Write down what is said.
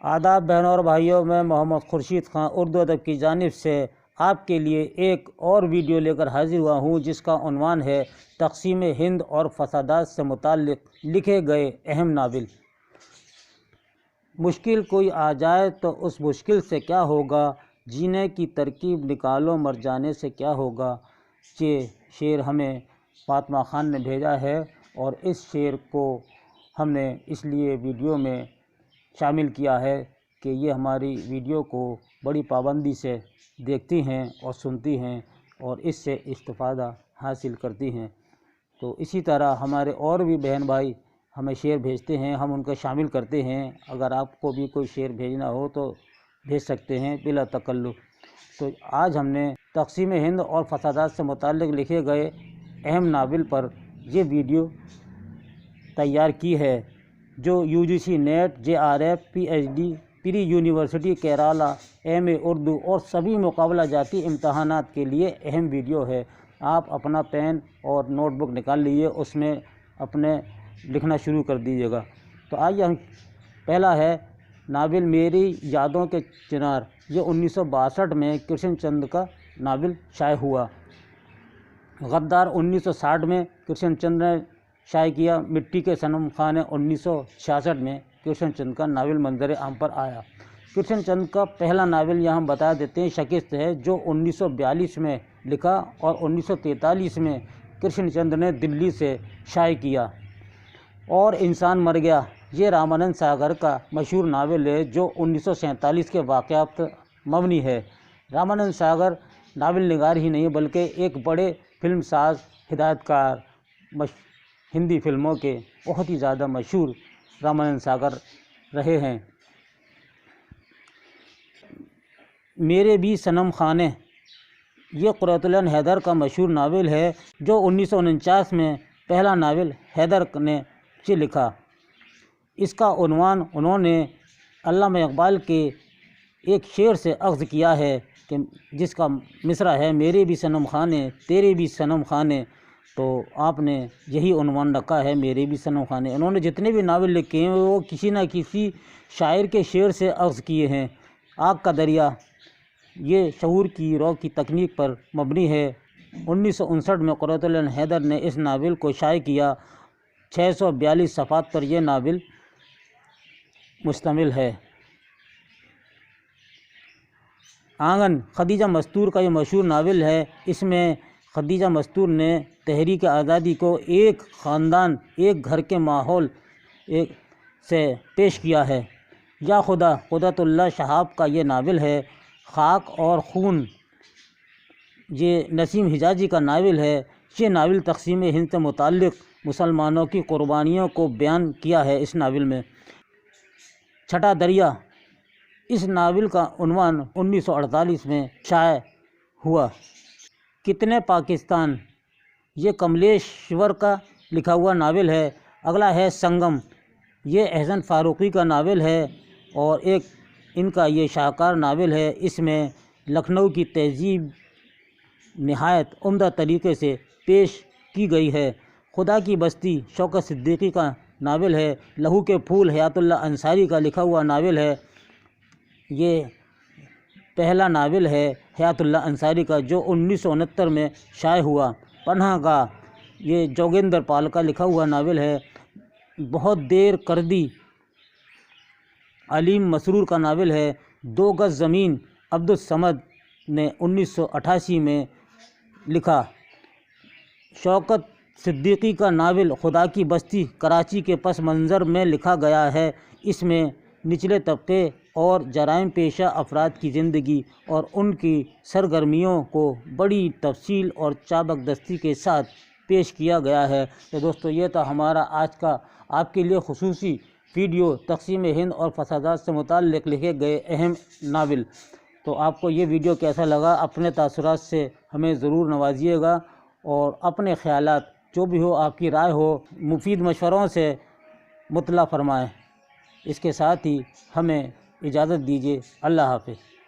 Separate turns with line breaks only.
آداب بہنوں اور بھائیوں، میں محمد خورشید خان اردو ادب کی جانب سے آپ کے لیے ایک اور ویڈیو لے کر حاضر ہوا ہوں، جس کا عنوان ہے تقسیم ہند اور فسادات سے متعلق لکھے گئے اہم ناول۔ مشکل کوئی آ جائے تو اس مشکل سے کیا ہوگا، جینے کی ترکیب نکالو مر جانے سے کیا ہوگا۔ یہ شعر ہمیں فاطمہ خان نے بھیجا ہے، اور اس شعر کو ہم نے اس لیے ویڈیو میں شامل کیا ہے کہ یہ ہماری ویڈیو کو بڑی پابندی سے دیکھتی ہیں اور سنتی ہیں اور اس سے استفادہ حاصل کرتی ہیں۔ تو اسی طرح ہمارے اور بھی بہن بھائی ہمیں شعر بھیجتے ہیں، ہم ان کو شامل کرتے ہیں۔ اگر آپ کو بھی کوئی شعر بھیجنا ہو تو بھیج سکتے ہیں بلا تکلف۔ تو آج ہم نے تقسیم ہند اور فسادات سے متعلق لکھے گئے اہم ناول پر یہ ویڈیو تیار کی ہے، جو UGC نیٹ، JRF، PhD، پری یونیورسٹی کیرالہ، MA اردو اور سبھی مقابلہ جاتی امتحانات کے لیے اہم ویڈیو ہے۔ آپ اپنا پین اور نوٹ بک نکال لیجیے، اس میں اپنے لکھنا شروع کر دیجیے گا۔ تو آئیے ہم پہلا ہے ناول میری یادوں کے چنار۔ یہ 1962 میں کرشن چندر کا ناول شائع ہوا۔ غدار 1960 میں کرشن چندر نے شائع کیا۔ مٹی کے صنم خانے 1966 میں کرشن چندر کا ناول منظر عام پر آیا۔ کرشن چندر کا پہلا ناول یہاں بتا دیتے ہیں شکست ہے، جو 1942 میں لکھا اور 1943 میں کرشن چندر نے دلی سے شائع کیا۔ اور انسان مر گیا، یہ رامانند ساگر کا مشہور ناول ہے، جو 1947 کے واقعات پر مبنی ہے۔ رامانند ساگر ناول نگار ہی نہیں بلکہ ایک بڑے فلم ساز، ہدایت کار، ہندی فلموں کے بہت ہی زیادہ مشہور رامانند ساگر رہے ہیں۔ میرے بھی صنم خانے، یہ قرۃ العین حیدر کا مشہور ناول ہے، جو 1949 میں پہلا ناول حیدر نے لکھا۔ اس کا عنوان انہوں نے علامہ اقبال کے ایک شعر سے اخذ کیا ہے، کہ جس کا مصرع ہے میرے بھی صنم خانے تیرے بھی صنم خانے۔ تو آپ نے یہی عنوان رکھا ہے، میرے بھی صنم خانے۔ انہوں نے جتنے بھی ناول لکھے ہیں وہ کسی نہ کسی شاعر کے شعر سے اخذ کیے ہیں۔ آگ کا دریا، یہ شعور کی رو کی تکنیک پر مبنی ہے۔ 1959 میں قرۃ العین حیدر نے اس ناول کو شائع کیا۔ 642 صفحات پر یہ ناول مشتمل ہے۔ آنگن، خدیجہ مستور کا یہ مشہور ناول ہے۔ اس میں خدیجہ مستور نے تحریک آزادی کو ایک خاندان، ایک گھر کے ماحول سے پیش کیا ہے۔ یا خدا، قدرت اللہ شہاب کا یہ ناول ہے۔ خاک اور خون، یہ نسیم حجازی کا ناول ہے۔ یہ ناول تقسیم ہند سے متعلق مسلمانوں کی قربانیوں کو بیان کیا ہے اس ناول میں۔ چھٹا دریا، اس ناول کا عنوان 1948 میں شائع ہوا۔ کتنے پاکستان، یہ کملیشور کا لکھا ہوا ناول ہے۔ اگلا ہے سنگم، یہ احسن فاروقی کا ناول ہے اور ایک ان کا یہ شاہکار ناول ہے۔ اس میں لکھنؤ کی تہذیب نہایت عمدہ طریقے سے پیش کی گئی ہے۔ خدا کی بستی، شوکت صدیقی کا ناول ہے۔ لہو کے پھول، حیات اللہ انصاری کا لکھا ہوا ناول ہے۔ یہ پہلا ناول ہے حیات اللہ انصاری کا، جو 1969 میں شائع ہوا۔ پناہ گاہ، یہ جوگیندر پال کا لکھا ہوا ناول ہے۔ بہت دیر کر دی، علیم مسرور کا ناول ہے۔ دو گز زمین، عبدالصمد نے 1988 میں لکھا۔ شوکت صدیقی کا ناول خدا کی بستی کراچی کے پس منظر میں لکھا گیا ہے۔ اس میں نچلے طبقے اور جرائم پیشہ افراد کی زندگی اور ان کی سرگرمیوں کو بڑی تفصیل اور چابک دستی کے ساتھ پیش کیا گیا ہے۔ تو دوستو، یہ تھا ہمارا آج کا آپ کے لیے خصوصی ویڈیو، تقسیم ہند اور فسادات سے متعلق لکھے گئے اہم ناول۔ تو آپ کو یہ ویڈیو کیسا لگا، اپنے تاثرات سے ہمیں ضرور نوازیے گا، اور اپنے خیالات جو بھی ہو، آپ کی رائے ہو، مفید مشوروں سے مطلع فرمائیں۔ اس کے ساتھ ہی ہمیں اجازت دیجیے۔ اللہ حافظ۔